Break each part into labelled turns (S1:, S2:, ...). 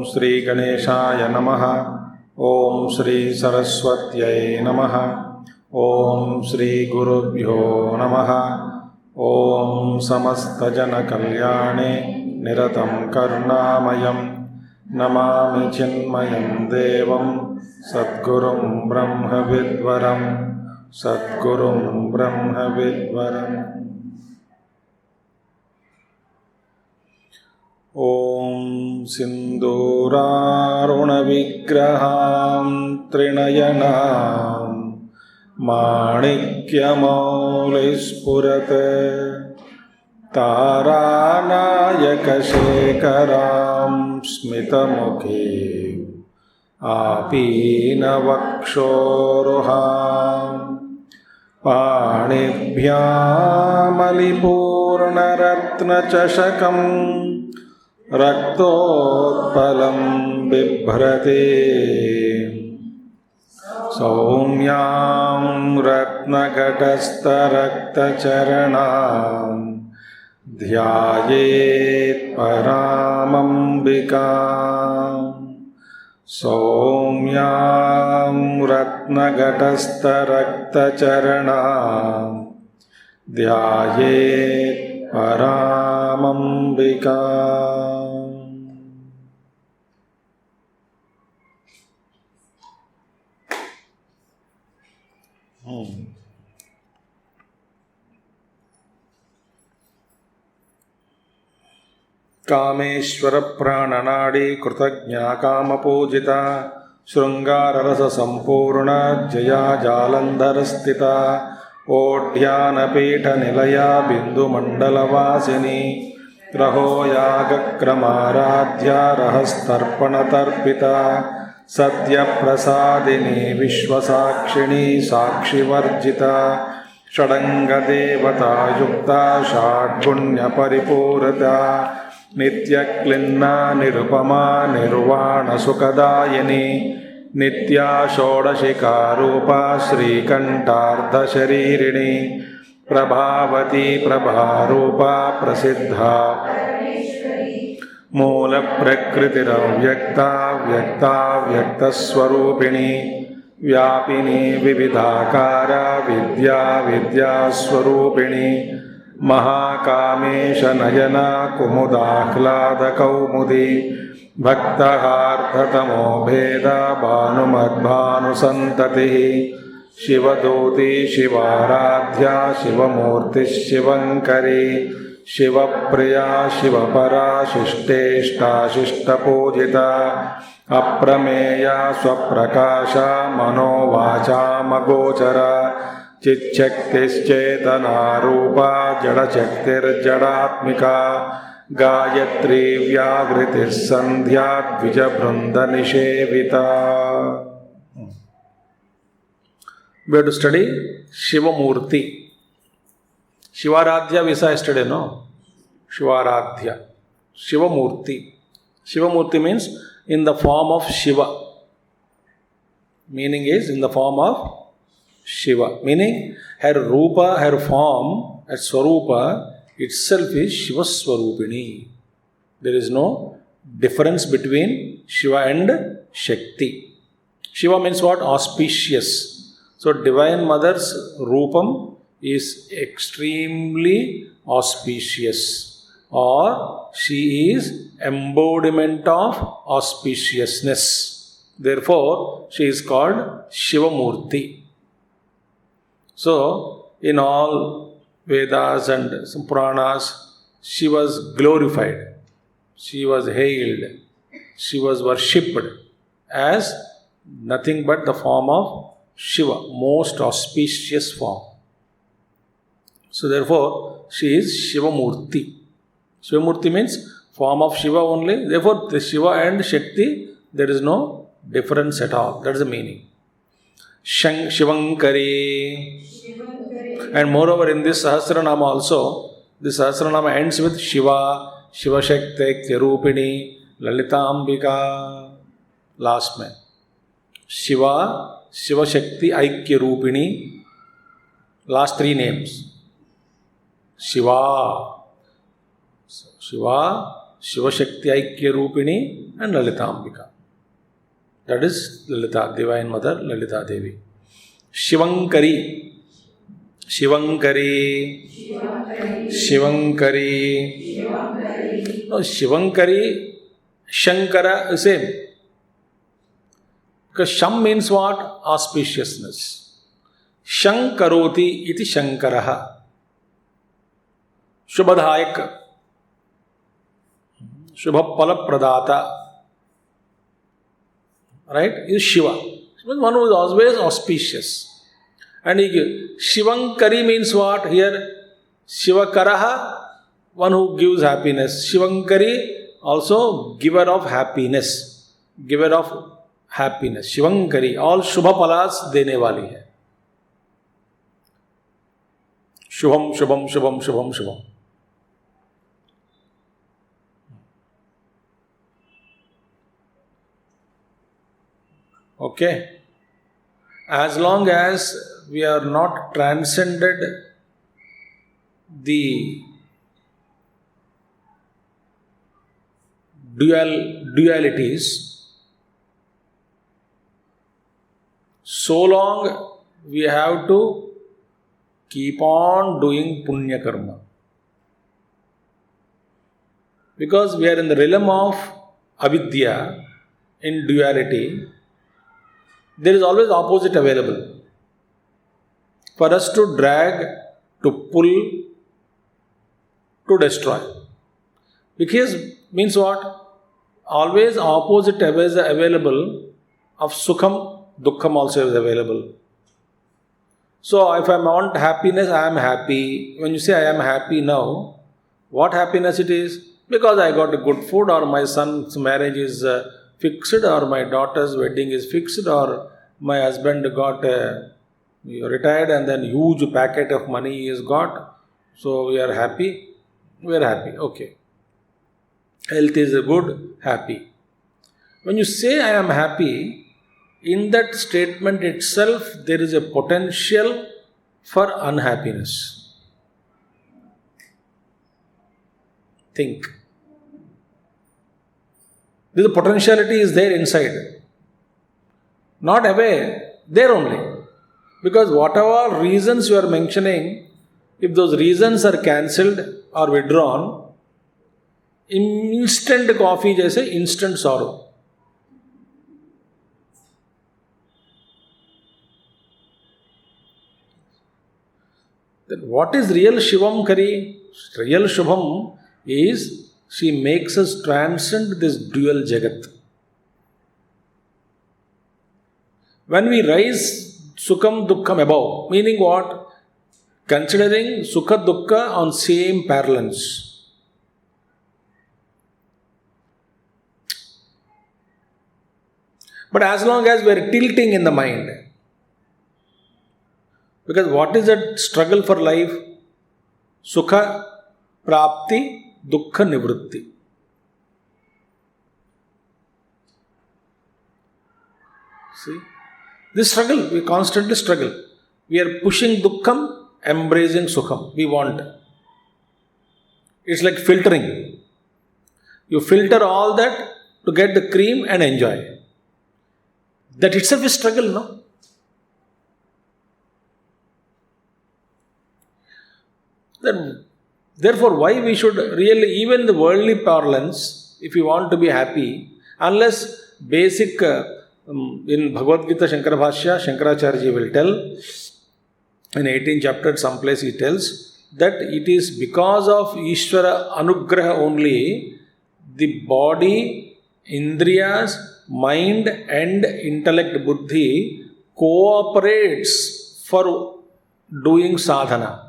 S1: श्री गणेशाय नमः। ओम श्री सरस्वत्यै नमः। ओम श्री गुरुभ्यो नमः। ओम समस्तजनकल्याणे निरतं करुणामयं नमामि चिन्मयं देवं सद्गुरुं ब्रह्मविद्वरं सद्गुरुं ब्रह्मविद्वरम्। ओम सिन्दूरारुणविग्रहां त्रिनयनां माणिक्यमौलिस्फुरत् तारानायकशेखरां स्मितमुखे आपीनवक्षोरुहां पाणिभ्यामलिपूर्णरत्नचषकं रक्तोत्पलं बिभ्रते सौम्यां रत्नघटस्थरक्तचरणां ध्यायेत् परामम्बिकां सौम्यां रत्नघटस्थरक्तचरणां ध्यायेत् परामम्बिका। कामेश्वर प्राणनाडी कृतज्ञा कामपूजिता शृंगाररस संपूर्ण जया जालंधर स्थिता ओढ्यानपीठ निलया बिंदुमंडलवासिनी ग्रहो यागक्रमाराध्या रहस्तर्पणतर्पिता सद्य प्रसादिनी विश्वसाक्षिणी साक्षिवर्जिता षडंगदेवता युक्ता षड्गुण्यपरिपूरिता नित्यक्लिन्ना निरुपमा निर्वाणसुखदायिनी नित्या षोडशिकारूपा श्रीकण्ठार्धशरीरिणी प्रभावती प्रभारूपा प्रसिद्धा मूलप्रकृतिरव्यक्ता व्यक्ता व्यक्तस्वरूपिणी व्यापिनी विविधाकारा विद्या विद्यास्वरूपिणी महाकामेश नयना कुमुदाह्लादकौमुदी भक्तहार्धतमो भेदा भानुमद्भानुसन्ततिः शिवदूती शिवाराध्या शिवमूर्तिः शिवङ्करी शिवप्रिया शिवपरा शिष्टेष्टा शिष्टपूजिता अप्रमेया स्वप्रकाशा मनोवाचामगोचरा चिच्छक्तिश्चेतना रूपा जडशक्तिर्जडात्मिका गायत्री व्याहृतिः संध्या द्विजवृंदनिषेविता। We have to study Shivamurti. Shivaradhya we saw yesterday, no? Shivaradhya. Shivamurti. Shivamurti means in the form of Shiva. Meaning is in the form of Shiva. Meaning her Rupa, her form, her Swarupa itself is Shiva Swarupini. There is no difference between Shiva and Shakti. Shiva means what? Auspicious. So Divine Mother's Rupam is extremely auspicious, or she is embodiment of auspiciousness. Therefore, she is called Shivamurti. So, in all Vedas and some Puranas, she was glorified, she was hailed, she was worshipped as nothing but the form of Shiva, most auspicious form. So therefore, she is Shivamurti. Shivamurti means form of Shiva only. Therefore, the Shiva and Shakti, there is no difference at all. That is the meaning. Shivankari. And moreover, in this Sahasranama also, this Sahasranama ends with Shiva, Shiva Shakti, Rupini, Lalita Ambika. Last man. Shiva, Shiva Shakti, Aikya Rupini. Last three names. Shiva, Shiva Shakti, Aikya Rupini, and Lalita Ambika. That is Lalita, Divine Mother, Lalita Devi. Shivankari. Shivankari. Shivankari. No, Shivankari, Shankara, same. Because Sham means what? Auspiciousness. Shankaroti iti Shankaraha. Shubhadhayak. Shubhapala Pradata. Right? Is Shiva. One who is always auspicious. And Shivankari means what? Here, Shivakaraha, one who gives happiness. Shivankari, also giver of happiness. Giver of happiness. Shivankari, all Shubha Palas dene wali hai. Shubham, Shubham, Shubham, Shubham, Shubham. Okay. As long as we are not transcended the dualities, so long we have to keep on doing punya karma. Because we are in the realm of avidya, in duality, there is always opposite available. For us to drag, to pull, to destroy. Because means what? Always opposite is available of sukham, dukkham also is available. So if I want happiness, I am happy. When you say I am happy now, what happiness it is? Because I got a good food, or my son's marriage is fixed, or my daughter's wedding is fixed, or my husband got retired and then huge packet of money he has got. So we are happy. We are happy. Okay. Health is good, happy. When you say I am happy, in that statement itself there is a potential for unhappiness. Think. The potentiality is there inside. Not away, there only. Because whatever reasons you are mentioning, if those reasons are cancelled or withdrawn, instant coffee jaise instant sorrow. Then what is real Shivankari? Real Shubham is she makes us transcend this dual Jagat. When we rise Sukham Dukkham above, meaning what? Considering Sukha Dukkha on same parallels. But as long as we are tilting in the mind, because what is that struggle for life? Sukha Prapti, Dukkha Nivritti. See? This struggle, we constantly struggle. We are pushing Dukkham, embracing Sukham. We want. It's like filtering. You filter all that to get the cream and enjoy. That itself is struggle, no? Then, therefore, why we should really, even the worldly parlance, if you want to be happy, unless basic, in Bhagavad Gita Shankara Bhashya, Shankaracharya will tell, in 18th chapter, someplace he tells, that it is because of Ishvara Anugraha only, the body, Indriyas, mind and intellect buddhi cooperates for doing sadhana.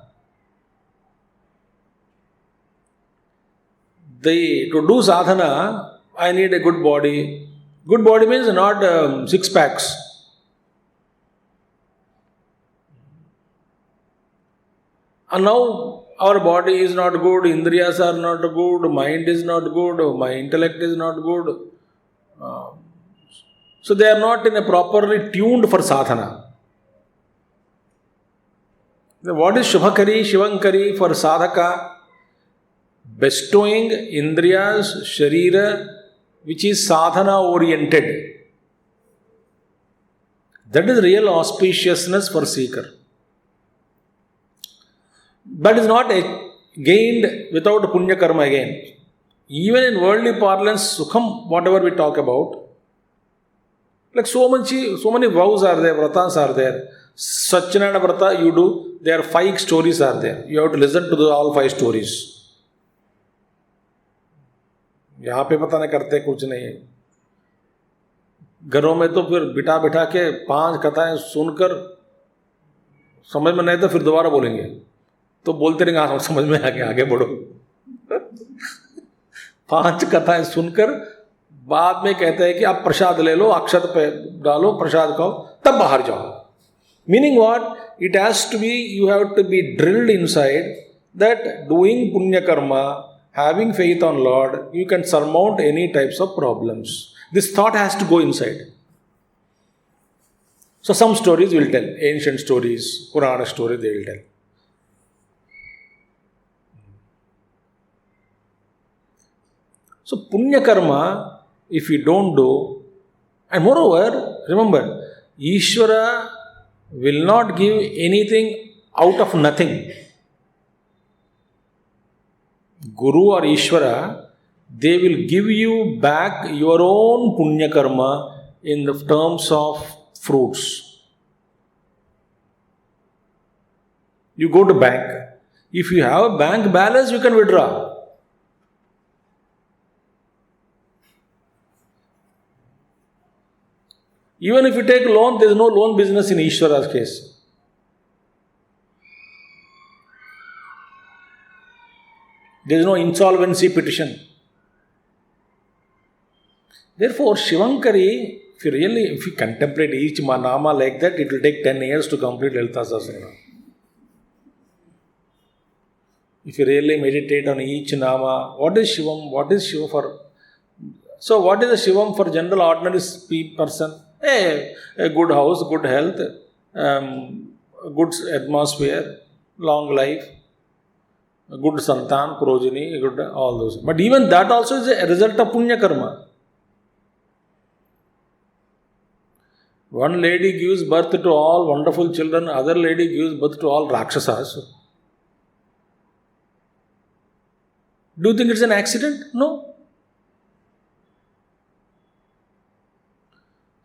S1: To do sadhana, I need a good body, Good body means not six packs. And now our body is not good, indriyas are not good, mind is not good, my intellect is not good. So they are not in a properly tuned for sadhana. What is Shubhakari, Shivankari for sadhaka? Bestowing indriyas, sharira, which is sadhana oriented. That is real auspiciousness for seeker. But is not gained without punya karma again. Even in worldly parlance, sukham, whatever we talk about, like so many vows are there, vratas are there. Satchinayana vrata you do, there are 5 stories are there. You have to listen to all 5 stories. यहाँ पे पता नहीं करते कुछ नहीं. घरों में तो फिर बिठा बिठा के 5 कथाएं सुनकर समझ में नहीं तो फिर दोबारा बोलेंगे. तो बोलते रहेंगे हाँ समझ में आ गया, आगे बढ़ो. 5 कथाएं सुनकर बाद में कहते हैं कि आप प्रसाद ले लो, अक्षत पे डालो, प्रसाद खाओ, तब बाहर जाओ. Meaning what? It has to be, you have to be drilled inside that doing punya karma, having faith on Lord, you can surmount any types of problems. This thought has to go inside. So some stories will tell, ancient stories, Purana stories they will tell. So punya karma, if you don't do, and moreover, remember, Ishvara will not give anything out of nothing. Guru or Ishvara, they will give you back your own punya karma in the terms of fruits. You go to bank. If you have a bank balance, you can withdraw. Even if you take a loan, there is no loan business in Ishvara's case. There is no insolvency petition. Therefore, Shivankari, if you contemplate each nama like that, it will take 10 years to complete Lalita Sahasranama. If you really meditate on each nama, what is Shivam? What is Shiva for? So, what is the Shivam for general ordinary person? A good house, good health, good atmosphere, long life, a good santan, progeny, good all those. But even that also is a result of punya karma. One lady gives birth to all wonderful children, other lady gives birth to all rakshasas. Do you think it's an accident? No.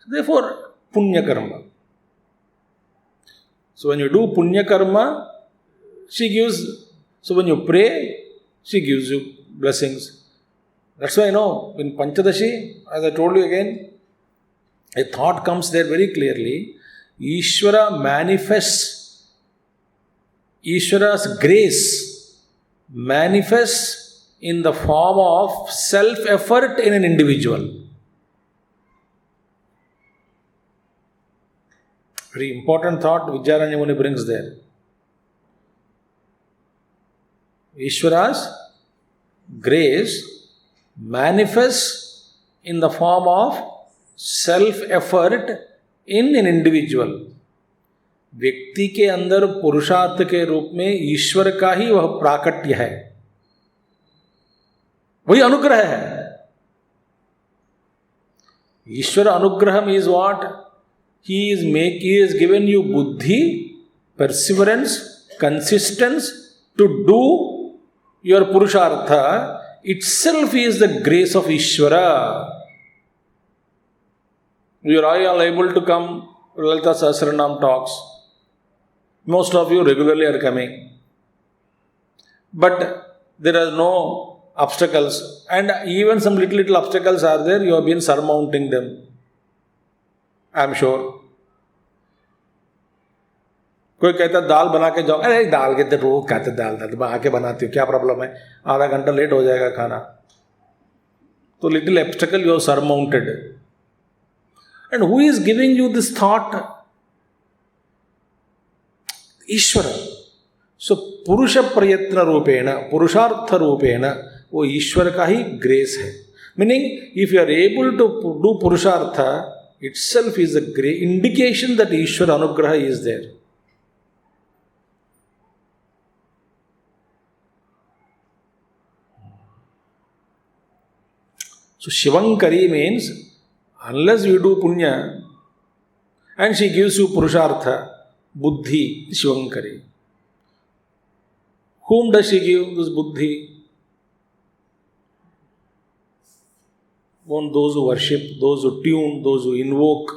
S1: Therefore, punya karma. So when you do punya karma, she gives. So when you pray, she gives you blessings. That's why I know in Panchadashi, as I told you again, a thought comes there very clearly. Ishvara manifests, Ishvara's grace manifests in the form of self-effort in an individual. Very important thought Vijayaranya Muni brings there. Ishvara's grace manifests in the form of self-effort in an individual. व्यक्ति के अंदर पुरुषार्थ के रूप में ईश्वर का ही वह प्राकट्य है, वही अनुग्रह है. ईश्वर अनुग्रह is what? He has given you buddhi, perseverance, consistence to do your purushartha. Itself is the grace of Ishvara. You are all able to come to Lalita Sahasranama talks. Most of you regularly are coming. But there are no obstacles. And even some little obstacles are there, you have been surmounting them. I am sure. कोई कहता है दाल बना के जाओ, अरे दाल के रोज कहते दाल आके बनाती हूँ, क्या प्रॉब्लम है, आधा घंटा लेट हो जाएगा खाना. तो little obstacle you have surmounted. And who is giving you this thought? Ishvara. So, Purusha Prayatna Rupena, Purushartha Rupena, वो ईश्वर का ही grace है. Meaning, if you are able to do Purushartha, itself is a great indication that Ishvara Anugraha is there. So, Shivankari means, unless you do Punya, and she gives you Purushartha, Buddhi, Shivankari. Whom does she give this Buddhi? Those who worship, those who tune, those who invoke.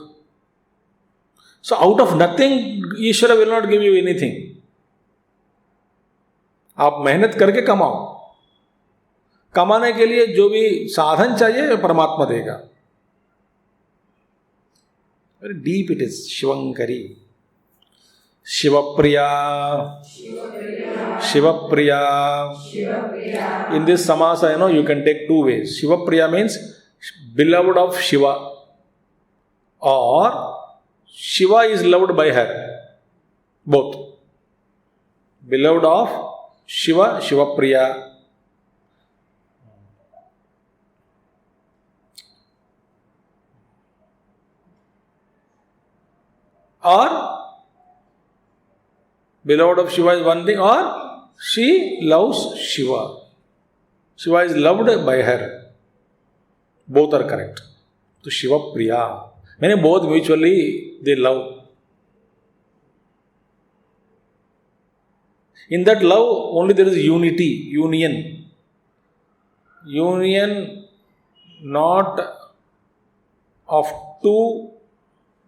S1: So out of nothing, Ishvara will not give you anything. आप मेहनत करके कमाओ. कमाने के लिए जो भी साधन चाहिए परमात्मा देगा. Very deep it is. Shivankari. Shivapriya. Shivapriya. In this samasa, you can take two ways. Shivapriya means beloved of Shiva, or Shiva is loved by her. Both. Beloved of Shiva, Shivapriya. Or beloved of Shiva is one thing, or she loves Shiva. Shiva is loved by her. Both are correct. So Shiva Priya. Meaning both mutually they love. In that love only there is unity, union. Union not of two,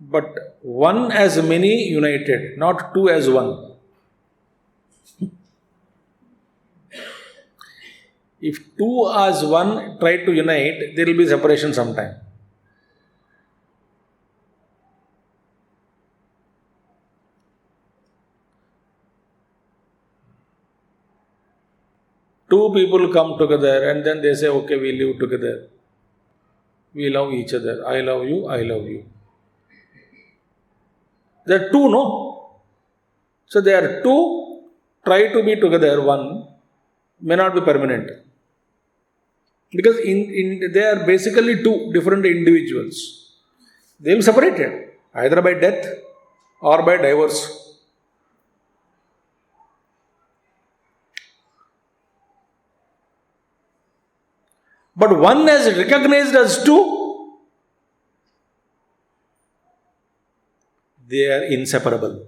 S1: but one as many united, not two as one. If two as one try to unite, there will be separation sometime. Two people come together and then they say, okay, we live together. We love each other. I love you, I love you. There are two, no? So there are two, try to be together, one, may not be permanent. Because they are basically two different individuals. They will be separated, either by death or by divorce. But one is recognized as two, they are inseparable.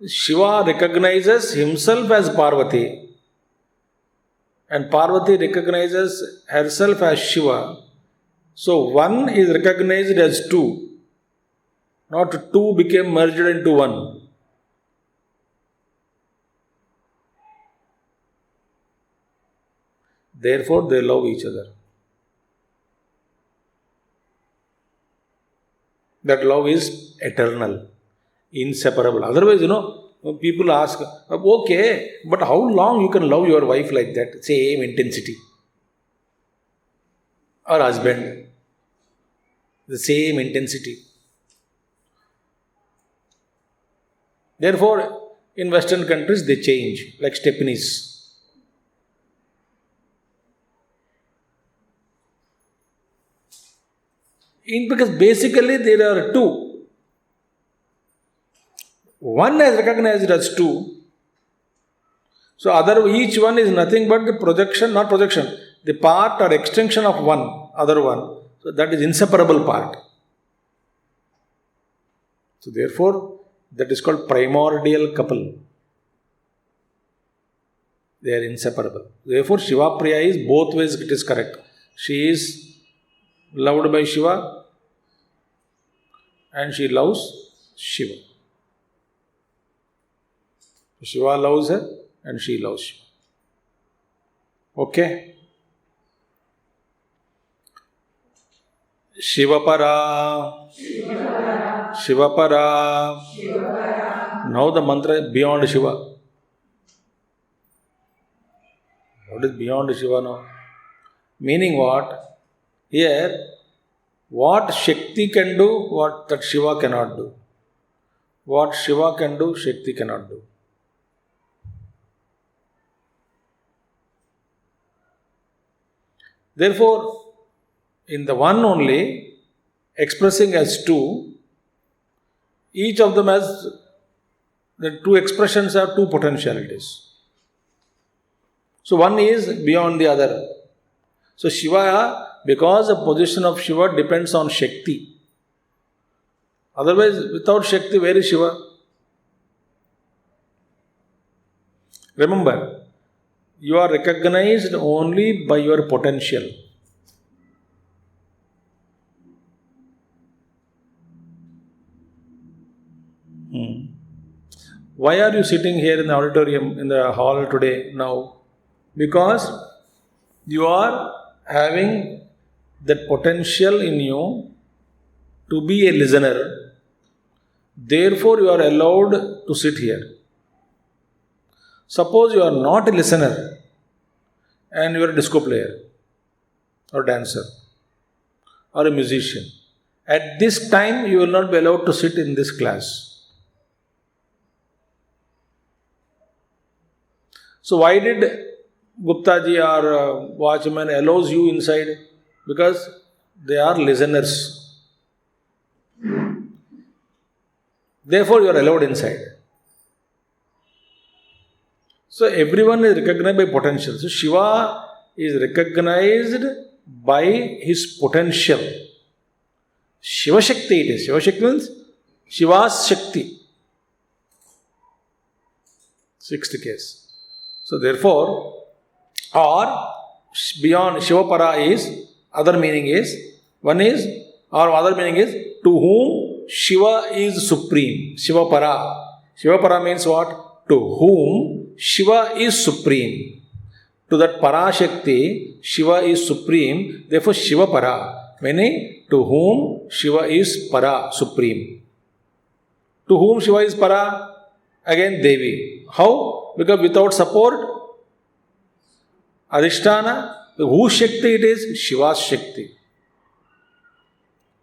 S1: Shiva recognizes himself as Parvati, and Parvati recognizes herself as Shiva. So one is recognized as two, not two became merged into one. Therefore, they love each other. That love is eternal, inseparable. Otherwise, people ask, okay, but how long you can love your wife like that? Same intensity. Or husband, the same intensity. Therefore, in Western countries, they change, like stepneys. Because basically there are two. One is recognized as two. So each one is nothing but the projection, not projection, the part or extension of one, other one. So that is inseparable part. So therefore, that is called primordial couple. They are inseparable. Therefore, Shiva Priya is both ways it is correct. She is loved by Shiva and she loves Shiva. Shiva loves her and she loves Shiva. Okay? Shivapara. Shivapara. Now the mantra is beyond Shiva. What is beyond Shiva now? Meaning what? Here, what Shakti can do, what that Shiva cannot do. What Shiva can do, Shakti cannot do. Therefore, in the one only, expressing as two, each of them has, the two expressions have two potentialities. So one is beyond the other. So Shiva, because the position of Shiva depends on Shakti. Otherwise, without Shakti, where is Shiva? Remember, you are recognized only by your potential. Why are you sitting here in the auditorium, in the hall today, now? Because you are having that potential in you to be a listener. Therefore, you are allowed to sit here. Suppose you are not a listener and you are a disco player or dancer or a musician. At this time, you will not be allowed to sit in this class. So why did Guptaji or watchman allows you inside? Because they are listeners. Therefore, you are allowed inside. So everyone is recognized by potential. So Shiva is recognized by his potential. Shiva Shakti it is. Shiva Shakti means Shiva's Shakti. Sixth case. So therefore, or beyond Shiva Para is, other meaning is, one is, or other meaning is, to whom Shiva is supreme. Shiva Para. Shiva Para means what? To whom Shiva is supreme. To that Para Shakti, Shiva is supreme. Therefore, Shiva Para. Meaning, to whom Shiva is Para, supreme. To whom Shiva is Para? Again, Devi. How? Because without support, Adhisthana, whose Shakti it is? Shiva's Shakti.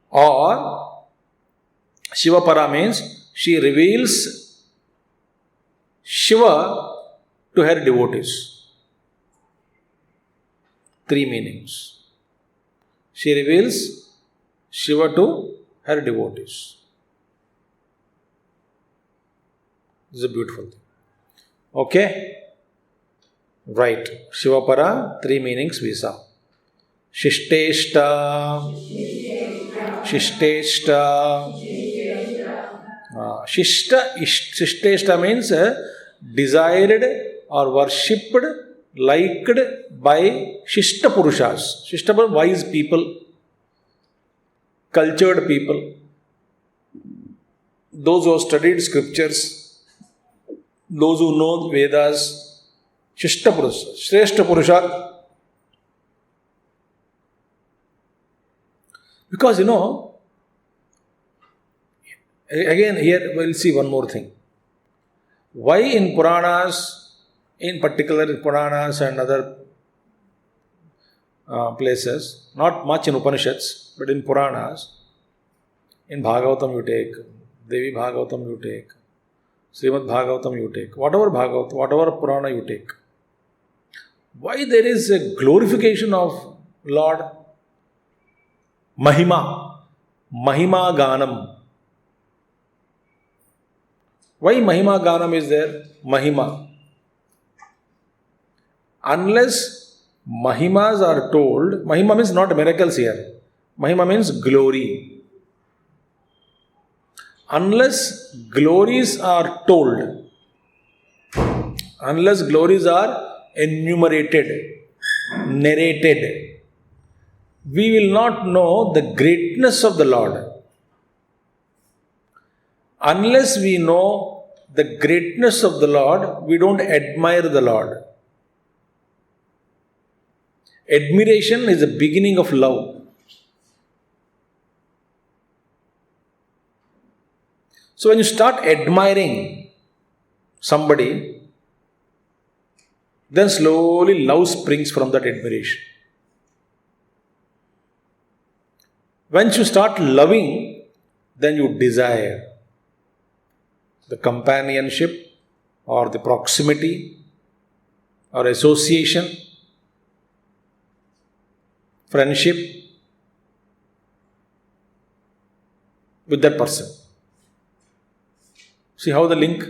S1: Or, Shiva Para means, she reveals Shiva to her devotees. Three meanings. She reveals Shiva to her devotees. This is a beautiful thing. Okay? Right. Shiva Para, three meanings we saw. Shishteshta. Shishteshta. Shishteshta means desired or worshipped, liked by Shishta Purushas. Shishta means wise people, cultured people, those who have studied scriptures, those who know Vedas. Shishta Purusha, Shrestha Purusha. Because again here we'll see one more thing. Why in Puranas, in particular in Puranas and other places, not much in Upanishads, but in Puranas, in Bhagavatam you take, Devi Bhagavatam you take, Srimad Bhagavatam you take, whatever Bhagavatam, whatever Purana you take. Why there is a glorification of Lord? Mahima Ganam. Why Mahima Ganam is there? Mahima. Unless Mahimas are told, Mahima means not miracles here. Mahima means glory. Unless glories are told, unless glories are enumerated, narrated, we will not know the greatness of the Lord. Unless we know the greatness of the Lord, we don't admire the Lord. Admiration is the beginning of love. So when you start admiring somebody, Then slowly love springs from that admiration. Once you start loving, then you desire the companionship or the proximity or association, friendship with that person. See how the link?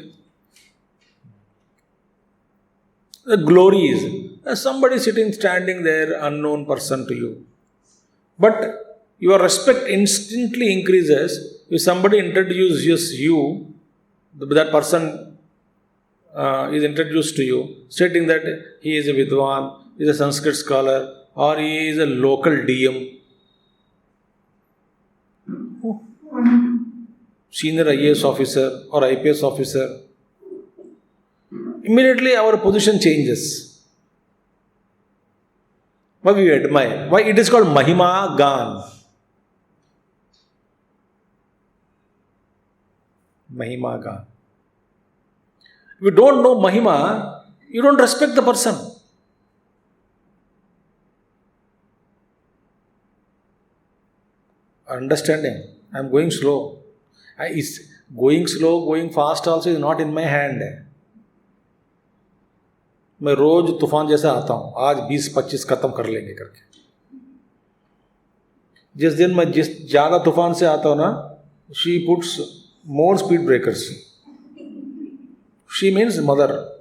S1: The glory is somebody sitting, standing there, unknown person to you. But your respect instantly increases if somebody introduces you, that person is introduced to you, stating that he is a Vidwan, he is a Sanskrit scholar, or he is a local DM, senior IAS officer or IPS officer. Immediately our position changes. Why we admire? Why it is called Mahima Gan? Mahima Gan. If you don't know Mahima, you don't respect the person. Understanding? I am going slow. Going slow, going fast also is not in my hand. मैं रोज तूफान जैसा आता हूँ, आज 20-25 खत्म कर लेंगे करके. जिस दिन मैं जिस ज़्यादा तूफान से आता हूँ ना, she puts more speed breakers. She means mother.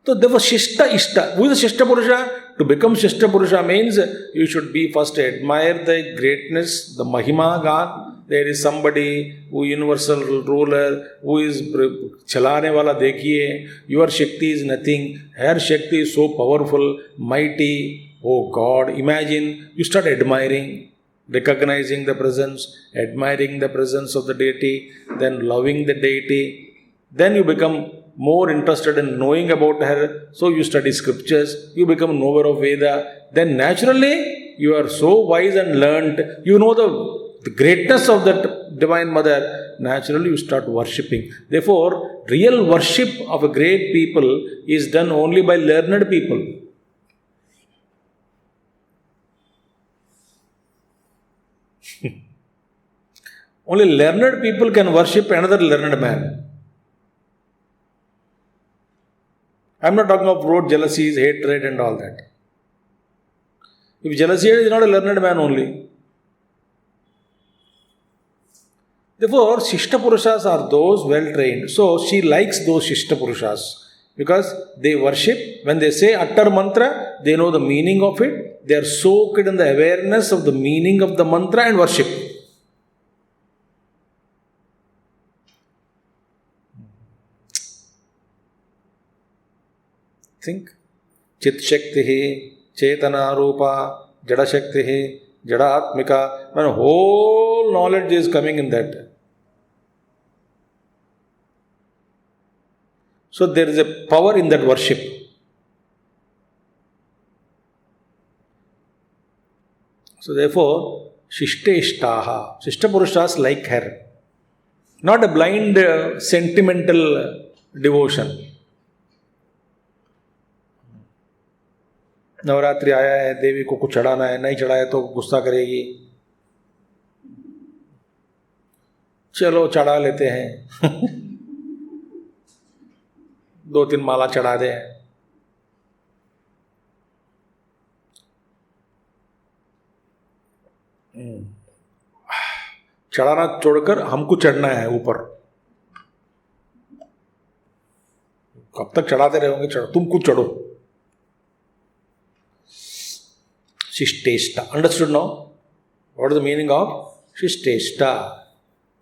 S1: So there was Shishta Ishta. Who is the Shishta Purusha? To become Shishta Purusha means you should be first admire the greatness, the Mahima God. There is somebody who universal ruler, who is chalane wala dekhiye. Your Shakti is nothing. Her Shakti is so powerful, mighty. Oh God, imagine you start admiring, recognizing the presence, admiring the presence of the deity, then loving the deity. Then you become more interested in knowing about her. So you study scriptures, you become knower of Veda. Then naturally you are so wise and learned, you know the greatness of that Divine Mother. Naturally you start worshipping. Therefore, real worship of a great people is done only by learned people. Only learned people can worship another learned man. I am not talking of road jealousies, hatred and all that. If jealousy is not a learned man only. Therefore, Shishta Purushas are those well trained. So, she likes those Shishta Purushas because they worship. When they say utter mantra, they know the meaning of it. They are soaked in the awareness of the meaning of the mantra and worship. Think. Chit Shakti, Chetana Rupa, Jada Shakti, Jada Atmika. Man, whole knowledge is coming in that. So there is a power in that worship. So therefore, Shishta Ishtaha, Shishta Purushas like her. Not a blind sentimental devotion. Navratri आया है, देवी को कुछ चढ़ाना है, नहीं चढ़ाया तो गुस्सा करेगी, चलो चढ़ा लेते हैं. 2-3 माला चढ़ा दे. चढ़ाना छोड़कर हमको चढ़ना है ऊपर. कब तक चढ़ाते रहोगे? चढ़ो, तुम खुद चढ़ो. Shishteshta. Understood now? What is the meaning of Shishteshta?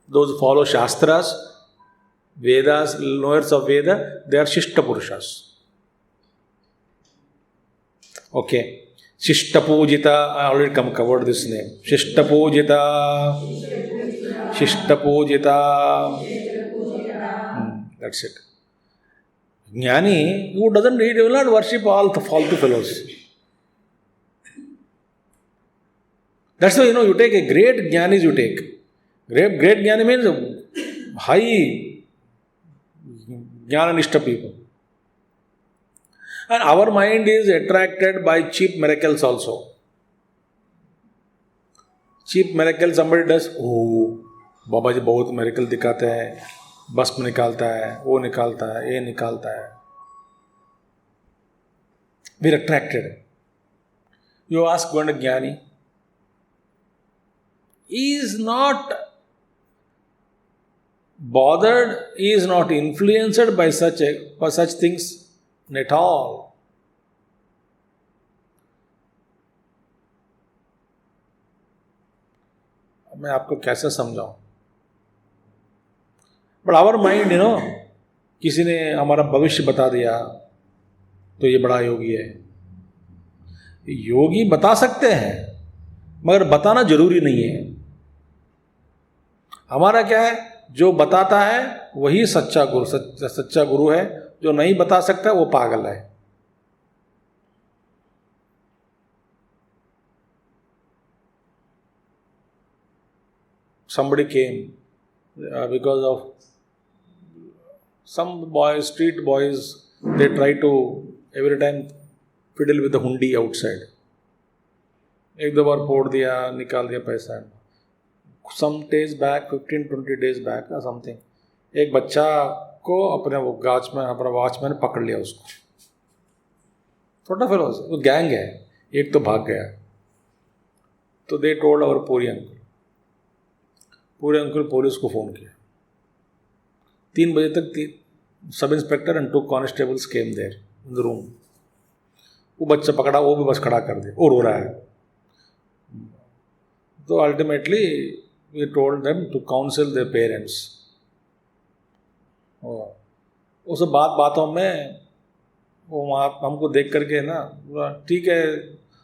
S1: Those who follow Shastras, Vedas, knowers of Veda, they are Shishta Purushas. Okay. Shishta Pujita, I already covered this name. Shishta Pujita. Shishta Pujita. That's it. Jnani, who doesn't read, will not worship all the faltu fellows. That's why, you take a great jnanis, you take. Great jnani means high Jnananishta people. And our mind is attracted by cheap miracles also. Cheap miracles somebody does, oh, बाबा जी बहुत miracle दिखाते हैं, भस्म निकालता है, वो निकालता है, ये निकालता है. We are attracted. You ask one Jnani, he is not bothered, he is not influenced by such things at all. मैं आपको कैसे समझाऊं? बट आवर माइंड किसी ने हमारा भविष्य बता दिया तो ये बड़ा योगी है. योगी बता सकते हैं मगर बताना जरूरी नहीं है. हमारा क्या है, जो बताता है वही सच्चा गुरु है. जो नहीं बता सकता वो पागल है. Somebody came because of some boys, street boys, they try to every time fiddle with the hundi outside. एक दो बार फोड़ दिया, निकाल दिया पैसा. Some days back, 15-20 days back or something, एक बच्चा को अपना वॉचमैन पकड़ लिया उसको. छोटा फेलो, वो गैंग है, एक तो भाग गया. तो they told our Puri uncle police को फ़ोन किया. 3 बजे तक sub inspector and 2 constables came there in the room. वो बच्चा पकड़ा, वो भी बस खड़ा कर दिया और रो रहा है. तो ultimately we told them to counsel their parents. उस बातों में वो हमको देख करके ना, ठीक है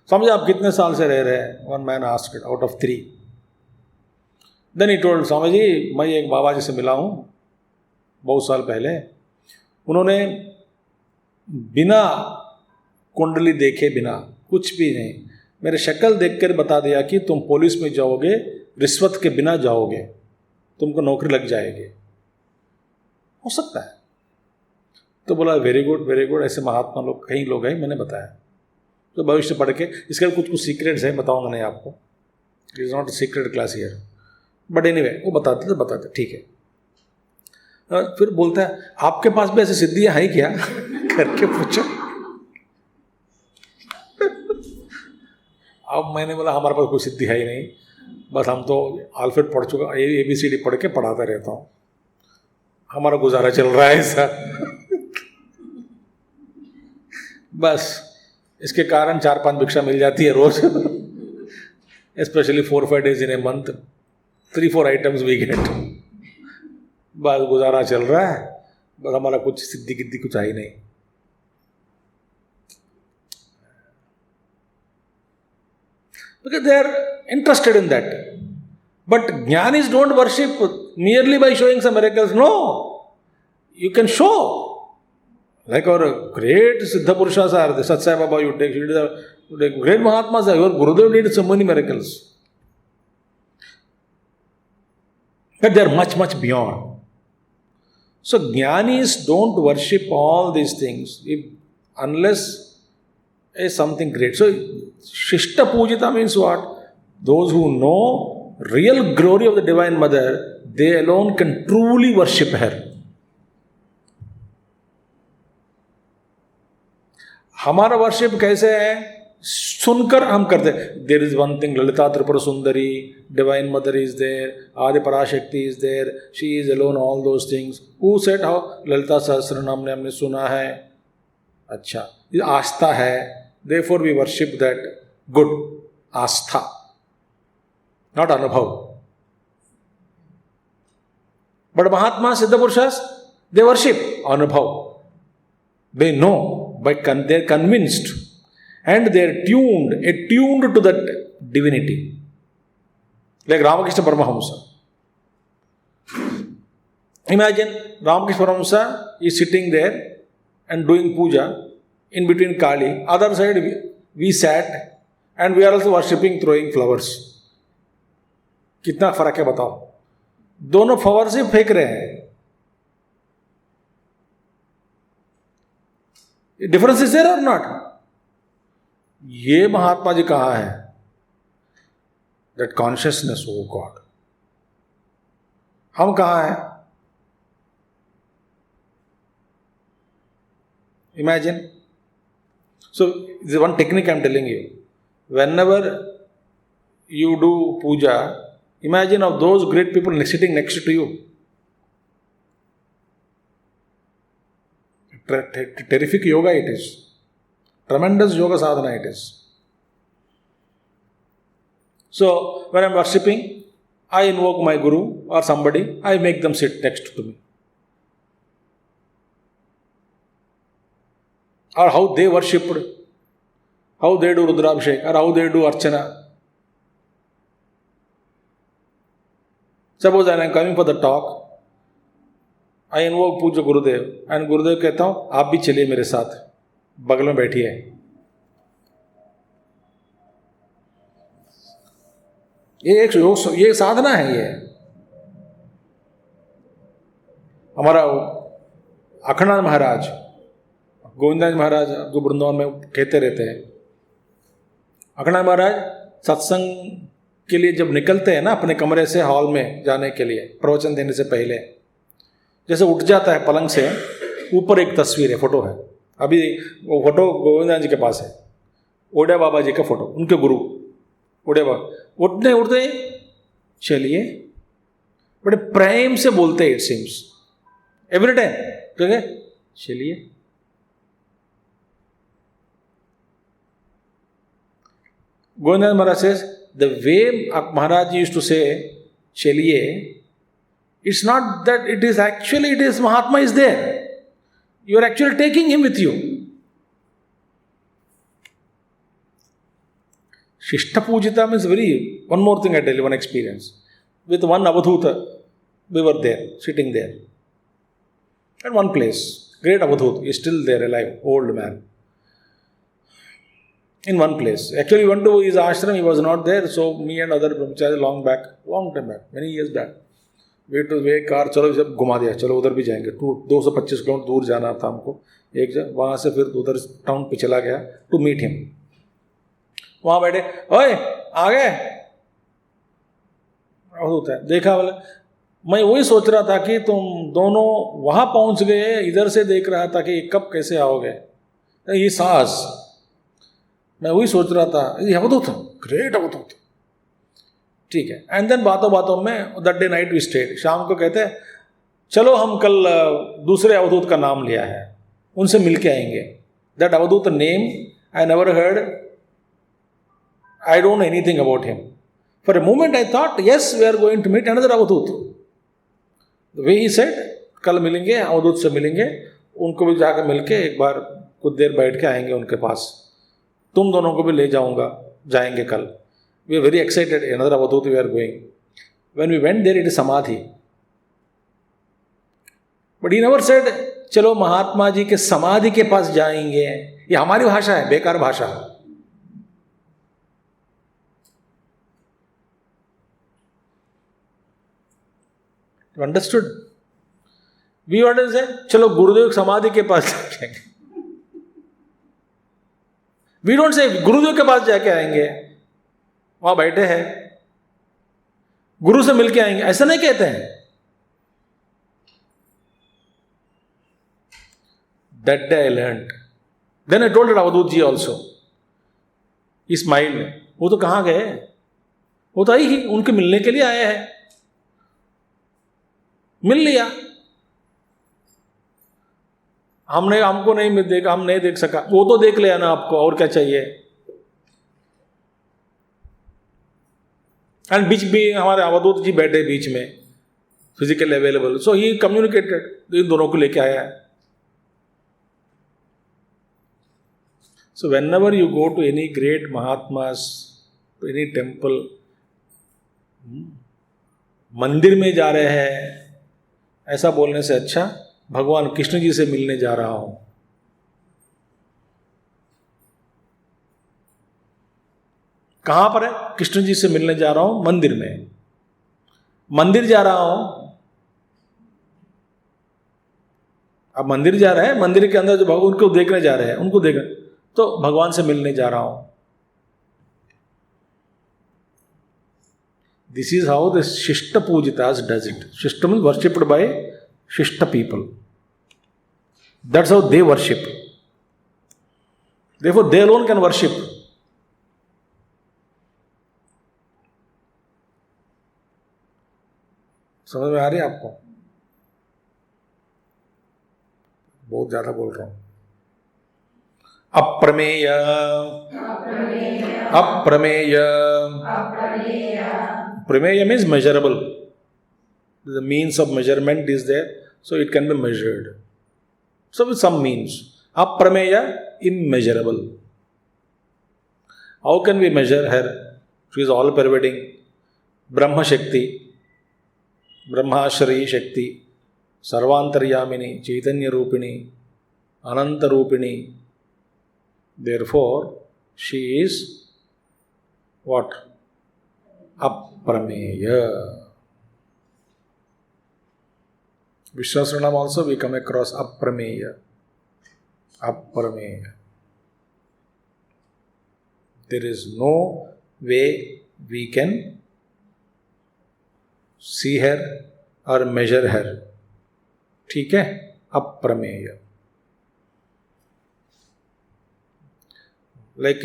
S1: समझे आप कितने साल से रह रहे हैं. 1 man asked out of 3. Then he told, Swami ji मैं एक बाबा जी से मिला हूँ बहुत साल पहले. उन्होंने बिना कुंडली देखे, बिना कुछ भी नहीं, मेरे शक्ल देखकर बता दिया कि तुम पुलिस में जाओगे, रिश्वत के बिना जाओगे, तुमको नौकरी लग जाएगी. हो सकता है. तो बोला वेरी गुड. ऐसे महात्मा लोग कई लोग हैं, मैंने बताया. तो भविष्य पढ़ के इसके कुछ सीक्रेट्स हैं, बताऊंगा नहीं आपको. It is not a secret class here. But anyway वो बताते ठीक है. फिर बोलता है आपके पास भी ऐसी सिद्धियां हैं क्या करके पूछो. अब मैंने बोला हमारे पास कोई सिद्धि है ही नहीं, बस हम तो अल्फाबेट पढ़ चुका, ABCD पढ़ के पढ़ाता रहता हूँ, हमारा गुजारा चल रहा है ऐसा. बस इसके कारण 4-5 भिक्षा मिल जाती है रोज, specially 4-5 days in a month, 3-4 items we get. बस गुजारा चल रहा है, बस हमारा कुछ सिद्धि गिद्धि कुछ आई नहीं. Because they are interested in that. But jnanis don't worship merely by showing some miracles. No, you can show. Like our great Siddha Purushas are, the Sat Sai Baba, you take great Mahatmas, your Gurudev did so many miracles. But they are much beyond. So jnanis don't worship all these things unless is something great. So Shishta Pujita means what? Those who know real glory of the Divine Mother, they alone can truly worship her. हमारा worship कैसे है? सुनकर हम करते. There is one thing, Lalita Tripura Sundari, divine mother is there, Adi Parashakti is there, she is alone, all those things. Who said how? Lalita Sahasranama ने हमने सुना है. अच्छा, ये आस्था है, therefore we worship that. Good, Aastha, not अनुभव. But Mahatma Siddha Purushas, they worship अनुभव. They know, they're convinced, and they're attuned to that divinity. Like Ramakrishna Paramahamsa. Imagine Ramakrishna Paramahamsa is sitting there and doing puja in between Kali. Other side we sat and we are also worshipping, throwing flowers. कितना फर्क है बताओ? दोनों flowers ही फेंक रहे हैं. Difference is there और not? ये महात्मा जी कहा है, दैट कॉन्शियसनेस ओ गॉड। हम कहाँ हैं? Imagine. So this one technique I am telling you, whenever you do puja, imagine of those great people sitting next to you. Terrific yoga it is. Tremendous yoga sadhana it is. So, when I am worshipping, I invoke my guru or somebody, I make them sit next to me. Or how they worshipped, how they do Rudrabhishek, or how they do Archana. Suppose I am coming for the talk, I invoke Puja Gurudev, and Gurudev कहता हूँ आप भी चलिए मेरे साथ, बगल में बैठिए। ये साधना है। ये हमारा अखंडानंद महाराज, गोविंदानंद महाराज जो वृंदावन में कहते रहते हैं, अखंडानंद महाराज सत्संग के लिए जब निकलते हैं ना अपने कमरे से हॉल में जाने के लिए, प्रवचन देने से पहले जैसे उठ जाता है पलंग से, ऊपर एक तस्वीर है, फोटो है। अभी वो फोटो गोविंदानंद जी के पास है, ओडिया बाबा जी का फोटो, उनके गुरु ओडिया बाबा। उठते उठते चलिए, बड़े प्रेम से बोलते हैं, इट सीम्स एवरी टाइम, कहेंगे चलिए। गोविंदानंद महाराज says, the way Maharaj used to say चलिए, it's not that it is actually, it is Mahatma is there, you are actually taking him with you. Shishta Pujita means very, one more thing I tell you, one experience. With one Avadhuta, we were there, sitting there. At one place, great Avadhut, is still there alive, old man. In one place. Actually, we went to his ashram, he was not there, so me and other brahmacharis long time back, many years back. Way car चलो सब घुमा दिया, चलो उधर भी जाएंगे। 225 kilometre दूर जाना था हमको एक जगह, वहाँ से फिर उधर टाउन पे चला गया टू मीट हिम। वहाँ बैठे, ओए आ गए, होता है देखा बोले। मैं वही सोच रहा था कि तुम दोनों वहाँ पहुँच गए, इधर से देख रहा था कि कब कैसे आओगे, ये साहस। मैं वही सोच रहा था, ये अवधूत, ग्रेट अवधूत, ठीक है। एंड देन बातों बातों में that day night we stayed, शाम को कहते हैं चलो हम कल दूसरे अवधूत का नाम लिया है, उनसे मिल के आएंगे। That Avdhoot name I never heard, I don't know anything about him. For a moment I thought yes we are going to meet another Avdhoot. The way he said कल मिलेंगे, अवधूत से मिलेंगे, उनको भी जाकर मिल के एक बार कुछ देर बैठ के आएंगे उनके पास, तुम दोनों को भी ले जाऊंगा, जाएंगे कल। We are very excited, another Avadhut we are going. When we went there, it is Samadhi. But he never said, चलो महात्मा जी के समाधि के पास जाएंगे। ये हमारी भाषा है, बेकार भाषा। You understood? We want to say, चलो गुरुदेव समाधि के पास जाएंगे। We don't say गुरुदेव के पास जाके आएंगे, वहां बैठे हैं, गुरु से मिलके आएंगे, ऐसा नहीं कहते हैं। That day I learned. Then I told Avadhut ji also. He smiled. वो तो कहाँ गए, वो तो आई ही उनके मिलने के लिए आए हैं, मिल लिया। हमको नहीं देखा, हम नहीं देख सका, वो तो देख लिया ना आपको, और क्या चाहिए। एंड बीच भी हमारे अवधूत जी बैठे बीच में, physical available, so he communicated, इन दोनों को लेके आया है। So whenever you go to any great mahatmas, any temple, मंदिर में जा रहे हैं ऐसा बोलने से अच्छा भगवान कृष्ण जी से मिलने जा रहा हूं। कहां पर है? कृष्ण जी से मिलने जा रहा हूं, मंदिर में। मंदिर जा रहा हूं, अब मंदिर जा रहे हैं, मंदिर के अंदर जो भगवान उनको देखने जा रहे हैं, उनको देख तो भगवान से मिलने जा रहा हूं. This is how the Shishta Pujitas does it. Shishta means worshipped by Shishta people. That's how they worship. Therefore, they alone can worship. समझ में आ रही है आपको? बहुत ज्यादा बोल रहा हूं. अप्रमेय, अप्रमेय. Prameya means measurable. The means of measurement is there, so it can be measured. So with some means. Aprameya, immeasurable. How can we measure her? She is all pervading. Brahma Shakti, Brahmashri Shakti, Sarvantaryamini, Chaitanya Rupini, Ananta Rupini. Therefore, she is what? Aprameya. Vishnu Sahasranama also we come across Aprameya. Aprameya. There is no way we can see her or measure her. ठीक है? Aprameya. Like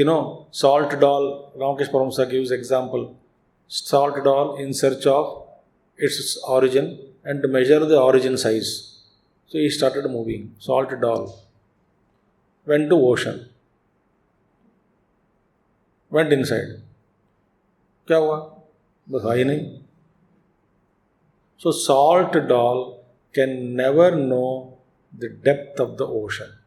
S1: salt doll, Ramakrishna Paramhansa gives example. Salt doll in search of its origin and to measure the origin size. So he started moving. Salt doll went to ocean. Went inside. क्या हुआ? बस आई नहीं. So salt doll can never know the depth of the ocean.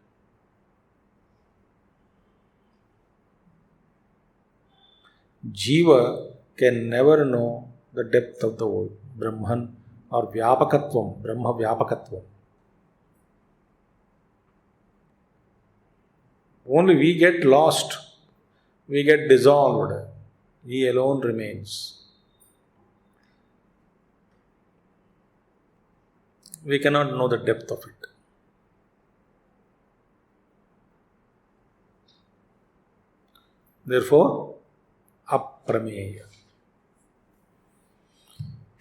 S1: Jiva can never know the depth of the Brahman or Vyapakatvam, Brahma Vyapakatvam. Only we get lost, we get dissolved. He alone remains. We cannot know the depth of it. Therefore, aprameya.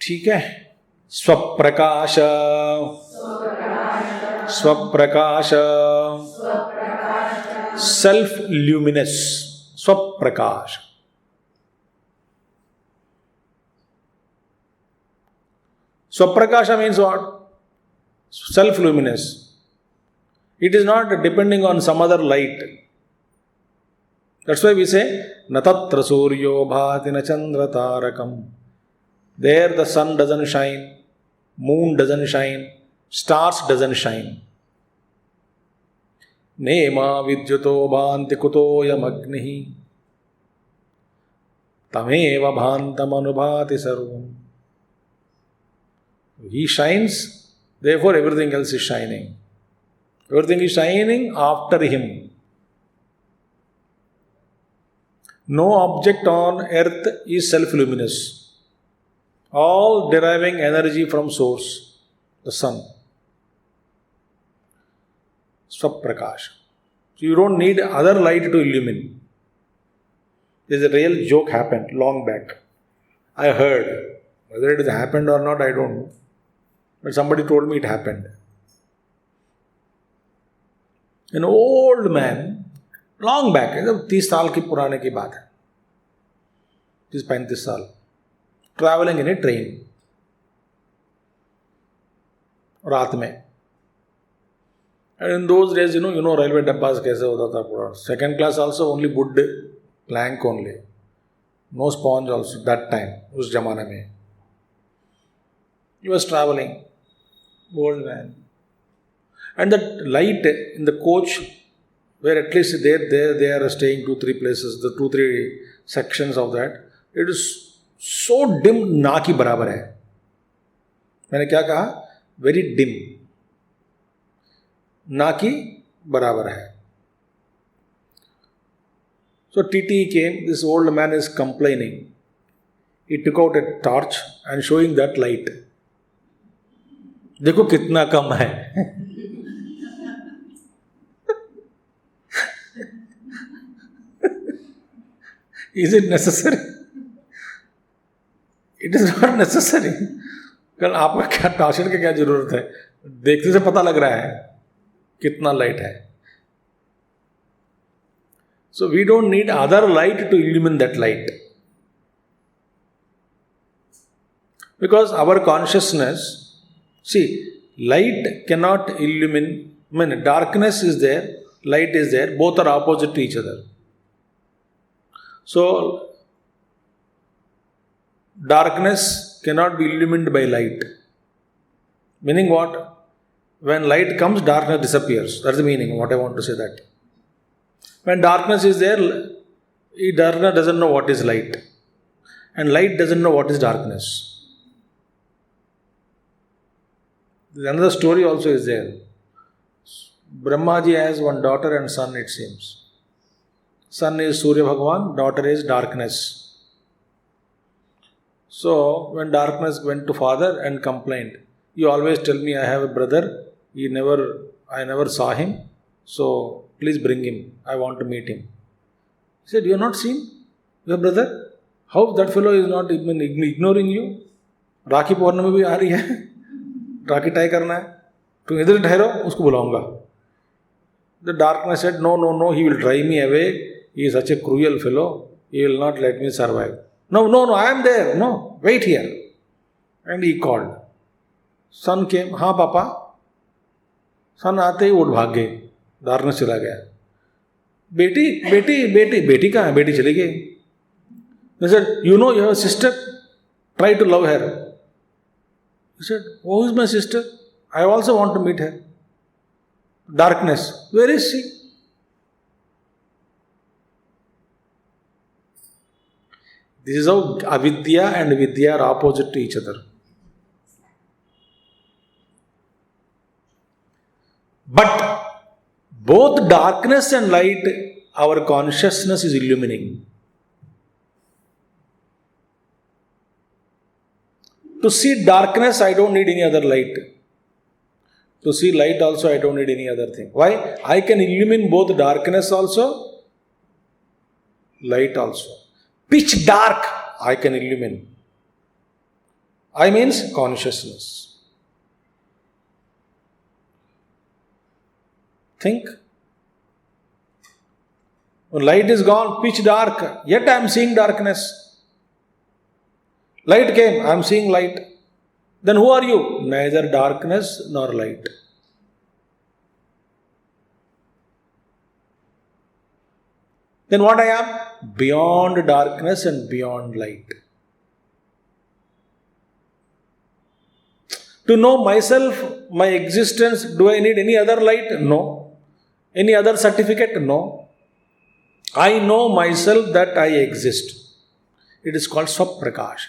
S1: ठीक है? Swaprakasha, swaprakasha, self luminous, swaprakasha. Swaprakaša means what? Self luminous. It is not depending on some other light. That's why we say, Natatra Suryo Bhati na Chandra Tarakam. There the sun doesn't shine, moon doesn't shine, stars doesn't shine. Nema Vidyuto Bhanti Kutoyam Agnihi Tameva Bhantam Anubhati Sarvam. He shines, therefore everything else is shining. Everything is shining after him. No object on earth is self-luminous. All deriving energy from source, the sun. Swaprakash. So you don't need other light to illumine. There's a real joke happened long back. I heard. Whether it has happened or not, I don't know. But somebody told me it happened. An old man, long back, 30 साल की पुराने की बात है, 35 साल, traveling in a train, रात में. And in those days, you know railway dabbas कैसे होता था पूरा. Second class also only wood plank only, no sponge also that time, उस जमाने में. He was traveling, old man, and that light in the coach, where at least they are staying 2-3 places, the 2-3 sections of that, it is so dim, ना की बराबर है. मैंने क्या कहा? Very dim, ना की बराबर है. So TT came, this old man is complaining. He took out a torch and showing that light. देखो कितना कम है. Is it necessary? It is not necessary. कल आपका क्या टॉर्चर की क्या जरूरत है? देखने से पता लग रहा है कितना लाइट है. So we don't need other light to illumine that light. Because our consciousness, see, light cannot illumine, darkness is there, light is there, both are opposite to each other. So, darkness cannot be illumined by light. Meaning what? When light comes, darkness disappears. That's the meaning, what I want to say that. When darkness is there, darkness doesn't know what is light. And light doesn't know what is darkness. Another story also is there. Brahmaji has one daughter and son, it seems. Son is Surya Bhagavan, daughter is darkness. So, when darkness went to father and complained, you always tell me I have a brother, I never saw him, so please bring him, I want to meet him. He said, you have not seen your brother? How that fellow is not even ignoring you? Rakhi Purnami bhi aa rahi hai. Rakhi tie karna hai. तुम इधर ठहरो, उसको बुलाऊंगा. The darkness said, no, he will drive me away. He is such a cruel fellow. He will not let me survive. No, I am there. No, wait here. And he called. Son came. हाँ पापा. Son आते ही वो भाग गए. Darkness चला गया. बेटी कहाँ है? बेटी चली गई. He said, you know you have a sister? Try to love her. He said, who is my sister? I also want to meet her. Darkness. Where is she? This is how avidya and vidya are opposite to each other. But both darkness and light, our consciousness is illumining. To see darkness, I don't need any other light. To see light also, I don't need any other thing. Why? I can illumine both darkness also, light also. Pitch dark, I can illumine. I means consciousness. Think. When light is gone, pitch dark, yet I am seeing darkness. Light came, I am seeing light. Then who are you? Neither darkness nor light. Then what I am? Beyond darkness and beyond light. To know myself, my existence, do I need any other light? No. Any other certificate? No. I know myself that I exist. It is called Swaprakash.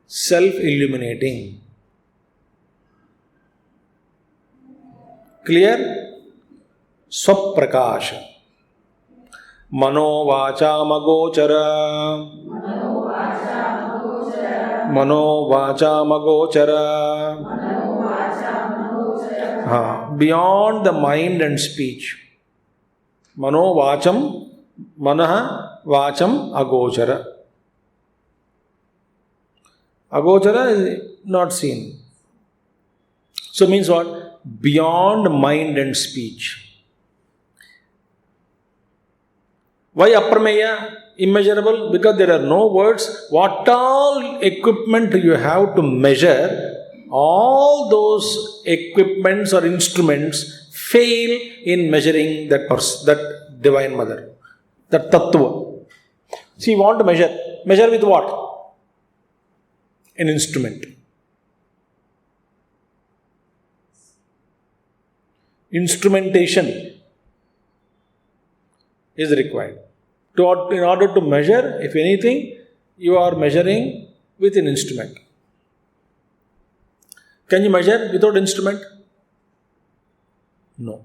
S1: Self-illuminating. Clear? Swaprakash. Mano vacha magochara. Mano vacha magochara. Beyond the mind and speech. Mano vacham. Manaha vacham agochara. Agochara is not seen. So means what? Beyond mind and speech. Why aprameya? Immeasurable? Because there are no words. What all equipment you have to measure, all those equipments or instruments fail in measuring that person, that Divine Mother, that Tattva. See, you want to measure. Measure with what? An instrument. Instrumentation is required. In order to measure, if anything, you are measuring with an instrument. Can you measure without instrument? No.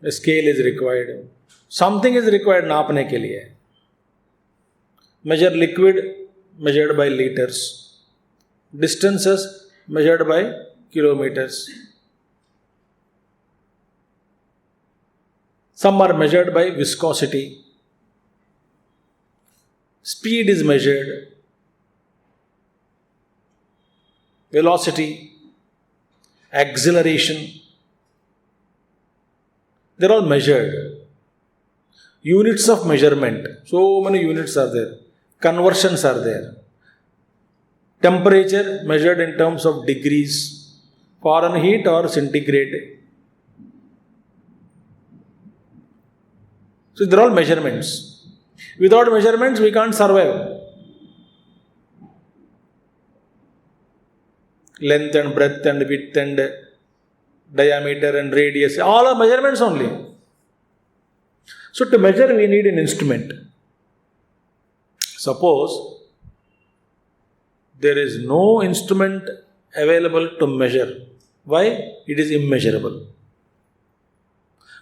S1: A scale is required. Something is required नापने के लिए. Measure liquid, measured by liters. Distances measured by kilometers. Some are measured by viscosity. Speed is measured. Velocity, acceleration, they're all measured. Units of measurement, so many units are there. Conversions are there. Temperature measured in terms of degrees, Fahrenheit or centigrade. So they're all measurements. Without measurements, we can't survive. Length and breadth and width and diameter and radius, all are measurements only. So to measure, we need an instrument. Suppose there is no instrument available to measure. Why? It is immeasurable.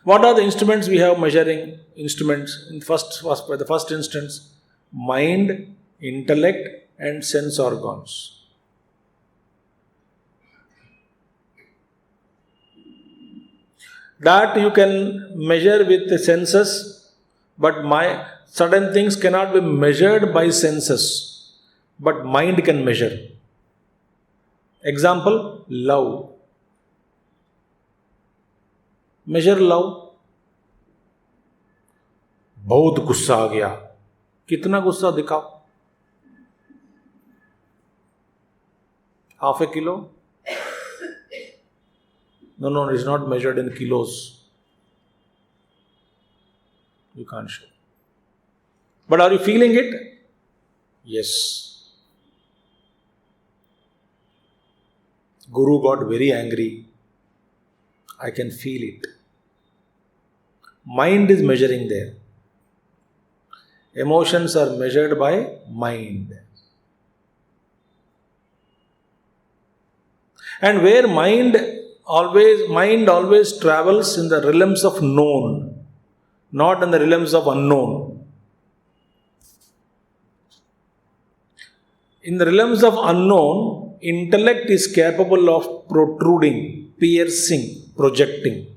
S1: What are the instruments we have measuring instruments? In the first instance, mind, intellect, and sense organs. That you can measure with the senses, but certain things cannot be measured by senses, but mind can measure. Example, love. Measure love. बहुत गुस्सा आ गया. कितना गुस्सा दिखाओ? Half a kilo? No, it's not measured in kilos. You can't show. But are you feeling it? Yes. Guru got very angry. I can feel it. Mind is measuring there. Emotions are measured by mind. And where mind always travels in the realms of known, not in the realms of unknown. In the realms of unknown, intellect is capable of protruding, piercing, projecting.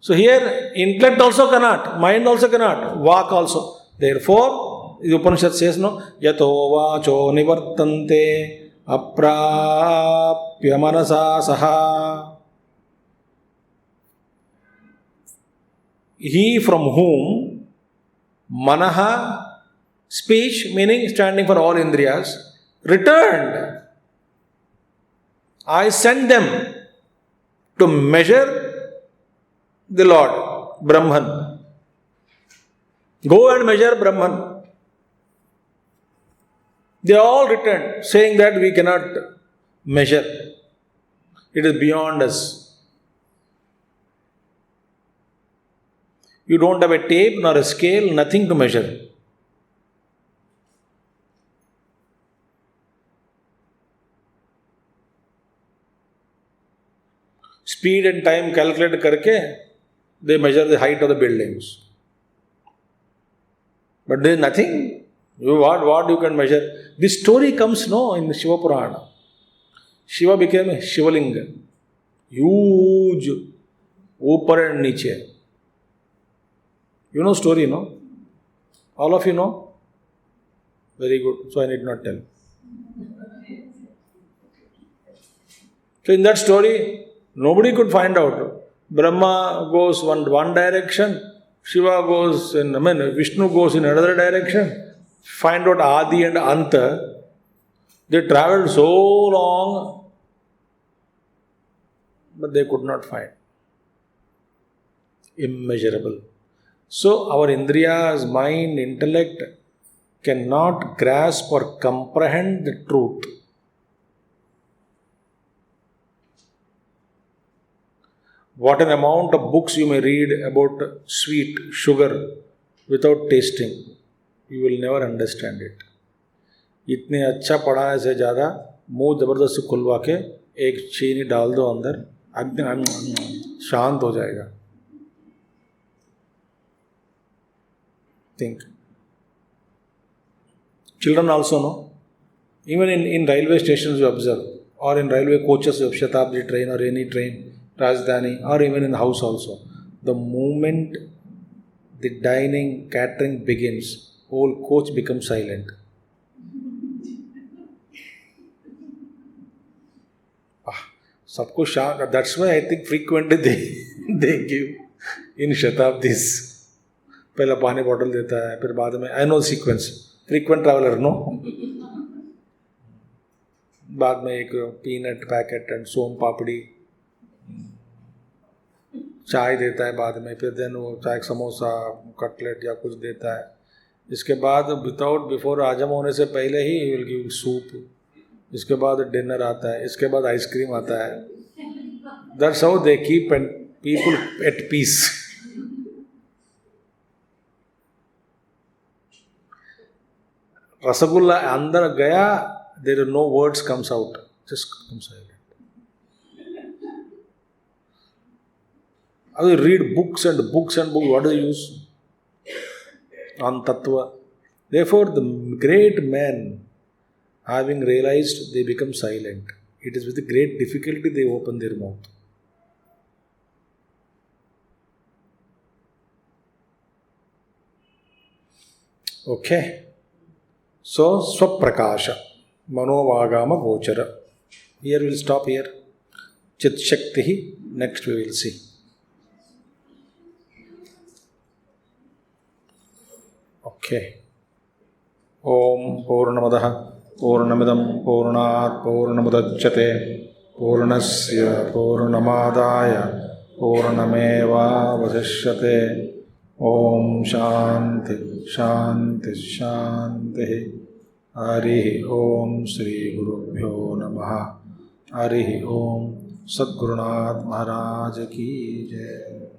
S1: So here, intellect also cannot, mind also cannot, vak also. Therefore, the Upanishad says, no, yato vacho nivartante aprapya manasa saha. He from whom manaha, speech, meaning standing for all indriyas, returned. I sent them to measure the Lord, Brahman. Go and measure Brahman. They all returned, saying that we cannot measure. It is beyond us. You don't have a tape nor a scale, nothing to measure. Speed and time calculated karke, they measure the height of the buildings. But there is nothing. What you can measure? This story comes in the Shiva Purana. Shiva became a Shivalinga. Huge. Upar and Niche. You know story, no? All of you know? Very good. So I need not tell. So in that story, nobody could find out. Brahma goes one direction, Shiva goes Vishnu goes in another direction. Find out Adi and Anta. They travelled so long, but they could not find. Immeasurable. So our indriyas, mind, intellect cannot grasp or comprehend the truth. What an amount of books you may read about sweet, sugar, without tasting, you will never understand it. इतने अच्छा पढ़ाने से ज़्यादा मुंह ज़बरदस्ती खुलवा के एक चीनी डाल दो अंदर, एकदम शांत हो जाएगा. Think. Children also know. Even in railway stations you observe. or in railway coaches of Shatabdi train or any train, Rajdhani, or even in the house also. The moment the dining, catering begins, whole coach becomes silent. सबको शांत. That's why I think frequently they give in Shatabdis. पहला पानी bottle देता है, फिर बाद में I know sequence. Frequent traveler, no? बाद में एक पीनट पैकेट एंड सोम पापड़ी, चाय देता है बाद में, फिर देन वो चाय समोसा कटलेट या कुछ देता है. इसके बाद बिफोर हजम होने से पहले ही विल गिव सूप. इसके बाद डिनर आता है, इसके बाद आइसक्रीम आता है. That's how they keep people at peace. Rasgulla अंदर गया, there are no words comes out, just comes silent. I will read books and books and books. What do you use on tattva? Therefore, the great men, having realized, they become silent. It is with great difficulty they open their mouth. Okay. So, Swaprakasha, Manovagama Gochara. Here we will stop here. Chit Shakti, next we will see. Okay. Om Purnamadaha Purnamidam Purnat Purnamudachyate Purnasya Purnamadaya Purnameva Vasishyate. Om Shanti Shanti Shanti. Harihi Om Sri Gurubhyo Namaha. Harihi Om Sadgurunath Maharaj Ki Jai.